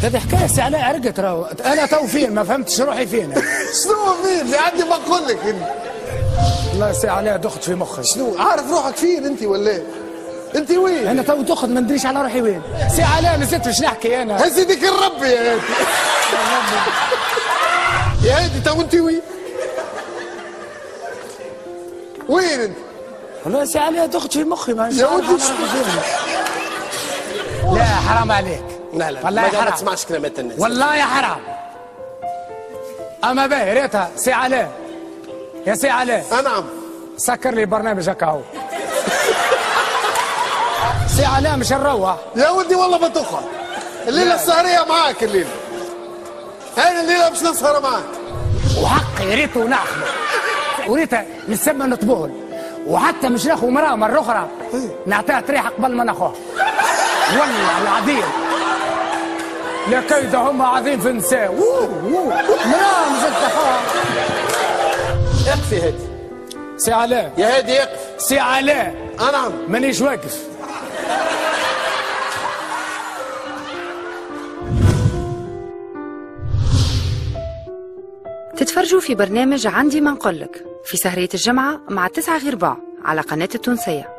هذه حكايه سي علاء عرقت راهو. انا تو فين ما فهمتش روحي فين. شنو فين اللي عندي بقول لك والله سي علاء دخت في مخي. شنو عارف روحك فين انت ولا انت وين؟ انا تو دخت ما ندريش على روحي وين. سي علاء نسيت واش نحكي انا. هزي ديك الرب يا هادي. يا هادي تو انت وين؟ وين انت؟ والله سي علاء دخت في مخي ما يا ولدي لا حرام عليك. لا والله ما تسمعش كلمات الناس. والله يا حرام. اما باهي ريتها سي علاء. يا سي علاء. نعم. سكر لي برنامج هكا هو. سي علاء مش نروح. يا ولدي والله ما تقعد. الليله السهريه معاك الليله. هاي الليله باش نسهر معاك. وحقي ريته ناخذه. وريته نسمى نطبول. وحتى مش ناخذ مراه مره اخرى. نعطيها تريحه قبل ما ناخذها. والله العظيم. لا كيد هم عظيم في النساء. مراه مش تاخذها. اقف يا هادي. سي علاء. يا هادي اقف. سي علاء. نعم. مانيش واقف. تتفرجوا في برنامج عندي ما نقولك في سهرية الجمعة مع 9 غير ربع على قناة التونسية.